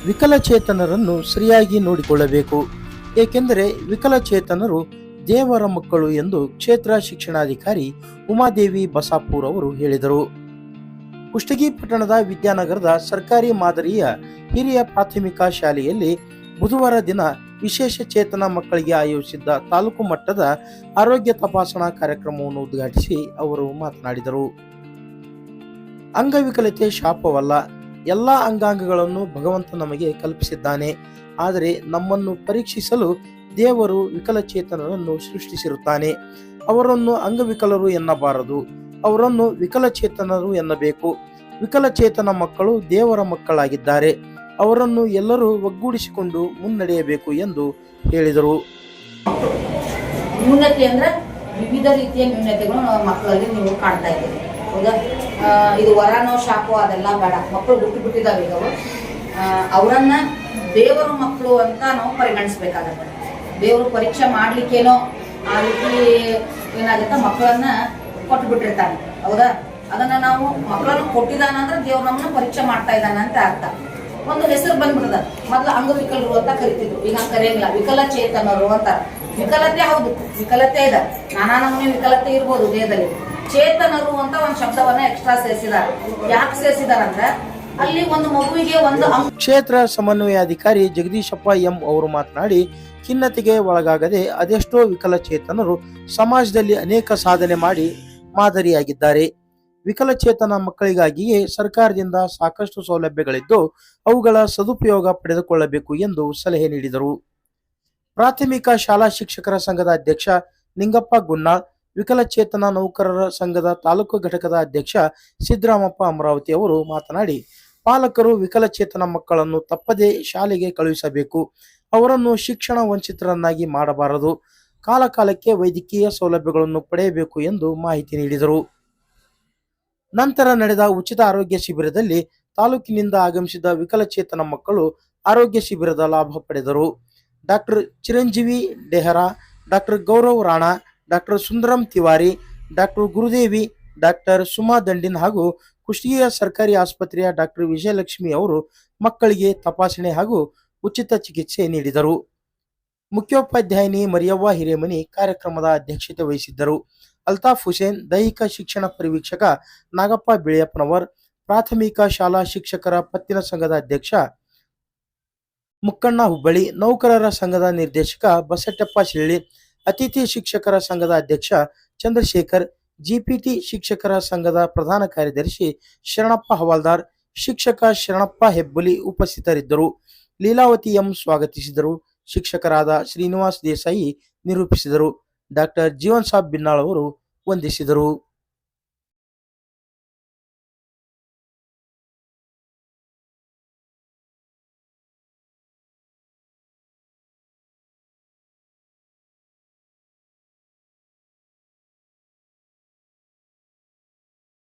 ವಿಕಲಚೇತನರನ್ನು ಸರಿಯಾಗಿ ನೋಡಿಕೊಳ್ಳಬೇಕು, ಏಕೆಂದರೆ ವಿಕಲಚೇತನರು ದೇವರ ಮಕ್ಕಳು ಎಂದು ಕ್ಷೇತ್ರ ಶಿಕ್ಷಣಾಧಿಕಾರಿ ಉಮಾದೇವಿ ಬಸಾಪೂರ್ ಅವರು ಹೇಳಿದರು. ಕುಷ್ಟಗಿ ಪಟ್ಟಣದ ವಿದ್ಯಾನಗರದ ಸರ್ಕಾರಿ ಮಾದರಿಯ ಹಿರಿಯ ಪ್ರಾಥಮಿಕ ಶಾಲೆಯಲ್ಲಿ ಬುಧವಾರ ದಿನ ವಿಶೇಷ ಚೇತನ ಮಕ್ಕಳಿಗೆ ಆಯೋಜಿಸಿದ್ದ ತಾಲೂಕು ಮಟ್ಟದ ಆರೋಗ್ಯ ತಪಾಸಣಾ ಕಾರ್ಯಕ್ರಮವನ್ನು ಉದ್ಘಾಟಿಸಿ ಅವರು ಮಾತನಾಡಿದರು. ಅಂಗವಿಕಲತೆ ಶಾಪವಲ್ಲ, ಎಲ್ಲ ಅಂಗಾಂಗಗಳನ್ನು ಭಗವಂತ ನಮಗೆ ಕಲ್ಪಿಸಿದ್ದಾನೆ. ಆದರೆ ನಮ್ಮನ್ನು ಪರೀಕ್ಷಿಸಲು ದೇವರು ವಿಕಲಚೇತನರನ್ನು ಸೃಷ್ಟಿಸಿರುತ್ತಾನೆ. ಅವರನ್ನು ಅಂಗವಿಕಲರು ಎನ್ನಬಾರದು, ಅವರನ್ನು ವಿಕಲಚೇತನರು ಎನ್ನಬೇಕು. ವಿಕಲಚೇತನ ಮಕ್ಕಳು ದೇವರ ಮಕ್ಕಳಾಗಿದ್ದಾರೆ. ಅವರನ್ನು ಎಲ್ಲರೂ ಒಗ್ಗೂಡಿಸಿಕೊಂಡು ಮುನ್ನಡೆಯಬೇಕು ಎಂದು ಹೇಳಿದರು. ನ್ಯೂನತೆ ಅಂದ್ರೆ ವಿವಿಧ ರೀತಿಯ ನ್ಯೂನತೆಗಳು ಮಕ್ಕಳಲ್ಲಿ ನೀವು ಕಾಣ್ತಾ ಇದ್ದೀರಿ. ಹೌದಾ? ಇದು ವರನೋ ಶಾಪೋ ಅದೆಲ್ಲ ಬೇಡ. ಮಕ್ಕಳು ಬಿಟ್ಟಿದ್ದಾವೆ ಈಗ. ಅವರನ್ನ ದೇವರ ಮಕ್ಕಳು ಅಂತ ನಾವು ಪರಿಗಣಿಸ್ಬೇಕಾಗತ್ತೆ. ದೇವರು ಪರೀಕ್ಷೆ ಮಾಡ್ಲಿಕ್ಕೇನೋ ಆ ರೀತಿ ಏನಾಗುತ್ತೆ, ಮಕ್ಕಳನ್ನ ಕೊಟ್ಟು ಬಿಟ್ಟಿರ್ತಾನೆ. ಹೌದಾ? ಅದನ್ನ ನಾವು ಮಕ್ಕಳನ್ನು ಕೊಟ್ಟಿದ್ದಾನ ಅಂದ್ರೆ ದೇವ್ರು ನಮ್ಮನ್ನ ಪರೀಕ್ಷೆ ಮಾಡ್ತಾ ಇದ್ದಾನೆ ಅಂತ ಅರ್ಥ. ಒಂದು ಹೆಸರು ಬಂದ್ಬಿಡ್ತದ. ಮೊದ್ಲು ಅಂಗವಿಕಲರು ಅಂತ ಕರಿತಿದ್ರು, ಈಗ ಕರೆಯಂಗಿಲ್ಲ, ವಿಕಲಚೇತನರು ಅಂತ. ವಿಕಲತೆ ಹೌದು, ವಿಕಲತೆ ಇದೆ, ನಾನಾ ನಮೂನೆ ವಿಕಲತೆ ಇರ್ಬೋದು ದೇಹದಲ್ಲಿ. ಚೇತನರು ಅಂತ ಒಂದು ಶಬ್ದವನ್ನ ಎಕ್ಸ್ಟ್ರಾ ಸೇರಿಸಿದಾರೆ. ಯಾಕೆ ಸೇರಿಸಿದಾರಂದ್ರೆ ಅಲ್ಲಿ ಒಂದು ಮಗುವಿಗೆ ಒಂದು ಕ್ಷೇತ್ರ ಸಮನ್ವಯಾಧಿಕಾರಿ ಜಗದೀಶಪ್ಪ ಎಂ ಅವರು ಮಾತನಾಡಿ, ಖಿನ್ನತೆಗೆ ಒಳಗಾಗದೆ ಅದೆಷ್ಟೋ ವಿಕಲಚೇತನರು ಸಮಾಜದಲ್ಲಿ ಅನೇಕ ಸಾಧನೆ ಮಾಡಿ ಮಾದರಿಯಾಗಿದ್ದಾರೆ. ವಿಕಲಚೇತನ ಮಕ್ಕಳಿಗಾಗಿಯೇ ಸರ್ಕಾರದಿಂದ ಸಾಕಷ್ಟು ಸೌಲಭ್ಯಗಳಿದ್ದು ಅವುಗಳ ಸದುಪಯೋಗ ಪಡೆದುಕೊಳ್ಳಬೇಕು ಎಂದು ಸಲಹೆ ನೀಡಿದರು. ಪ್ರಾಥಮಿಕ ಶಾಲಾ ಶಿಕ್ಷಕರ ಸಂಘದ ಅಧ್ಯಕ್ಷ ನಿಂಗಪ್ಪ ಗುನ್ನಾಳ್, ವಿಕಲಚೇತನ ನೌಕರರ ಸಂಘದ ತಾಲೂಕು ಘಟಕದ ಅಧ್ಯಕ್ಷ ಸಿದ್ದರಾಮಪ್ಪ ಅಮರಾವತಿ ಅವರು ಮಾತನಾಡಿ, ಪಾಲಕರು ವಿಕಲಚೇತನ ಮಕ್ಕಳನ್ನು ತಪ್ಪದೇ ಶಾಲೆಗೆ ಕಳುಹಿಸಬೇಕು. ಅವರನ್ನು ಶಿಕ್ಷಣ ವಂಚಿತರನ್ನಾಗಿ ಮಾಡಬಾರದು. ಕಾಲಕಾಲಕ್ಕೆ ವೈದ್ಯಕೀಯ ಸೌಲಭ್ಯಗಳನ್ನು ಪಡೆಯಬೇಕು ಎಂದು ಮಾಹಿತಿ ನೀಡಿದರು. ನಂತರ ನಡೆದ ಉಚಿತ ಆರೋಗ್ಯ ಶಿಬಿರದಲ್ಲಿ ತಾಲೂಕಿನಿಂದ ಆಗಮಿಸಿದ ವಿಕಲಚೇತನ ಮಕ್ಕಳು ಆರೋಗ್ಯ ಶಿಬಿರದ ಲಾಭ ಪಡೆದರು. Doctor Chiranjeevi Dehra, doctor Gaurav Rana, doctor Sundaram Tiwari, doctor Gurudevi, doctor Suma Dandin ಹಾಗೂ ಕುಷ್ಟಗಿಯ ಸರ್ಕಾರಿ ಆಸ್ಪತ್ರೆಯ ಡಾಕ್ಟರ್ ವಿಜಯಲಕ್ಷ್ಮಿ ಅವರು ಮಕ್ಕಳಿಗೆ ತಪಾಸಣೆ ಹಾಗೂ ಉಚಿತ ಚಿಕಿತ್ಸೆ ನೀಡಿದರು. ಮುಖ್ಯೋಪಾಧ್ಯಾಯಿನಿ ಮರಿಯವ್ವ ಹಿರೇಮನಿ ಕಾರ್ಯಕ್ರಮದ ಅಧ್ಯಕ್ಷತೆ ವಹಿಸಿದ್ದರು. ಅಲ್ತಾಫ್ ಹುಸೇನ್, ದೈಹಿಕ ಶಿಕ್ಷಣ ಪರಿವೀಕ್ಷಕ ನಾಗಪ್ಪ ಬಿಳಿಯಪ್ಪನವರ್, ಪ್ರಾಥಮಿಕ ಶಾಲಾ ಶಿಕ್ಷಕರ ಪತ್ತಿನ ಸಂಘದ ಅಧ್ಯಕ್ಷ ಮುಕ್ಕಣ್ಣ ಹುಬ್ಬಳ್ಳಿ, ನೌಕರರ ಸಂಘದ ನಿರ್ದೇಶಕ ಬಸಟ್ಟಪ್ಪ ಶಿಳ್ಳಿ, ಅತಿಥಿ ಶಿಕ್ಷಕರ ಸಂಘದ ಅಧ್ಯಕ್ಷ ಚಂದ್ರಶೇಖರ್, ಜಿಪಿಟಿ ಶಿಕ್ಷಕರ ಸಂಘದ ಪ್ರಧಾನ ಕಾರ್ಯದರ್ಶಿ ಶರಣಪ್ಪ ಹವಾಲ್ದಾರ್, ಶಿಕ್ಷಕ ಶರಣಪ್ಪ ಹೆಬ್ಬುಲಿ ಉಪಸ್ಥಿತರಿದ್ದರು. ಲೀಲಾವತಿ ಎಂ ಸ್ವಾಗತಿಸಿದರು. ಶಿಕ್ಷಕರಾದ ಶ್ರೀನಿವಾಸ್ ದೇಸಾಯಿ ನಿರೂಪಿಸಿದರು. ಡಾಕ್ಟರ್ ಜೀವನ್ ಸಾಬ್ ಬಿನ್ನಾಳ್ ಅವರು ವಂದಿಸಿದರು.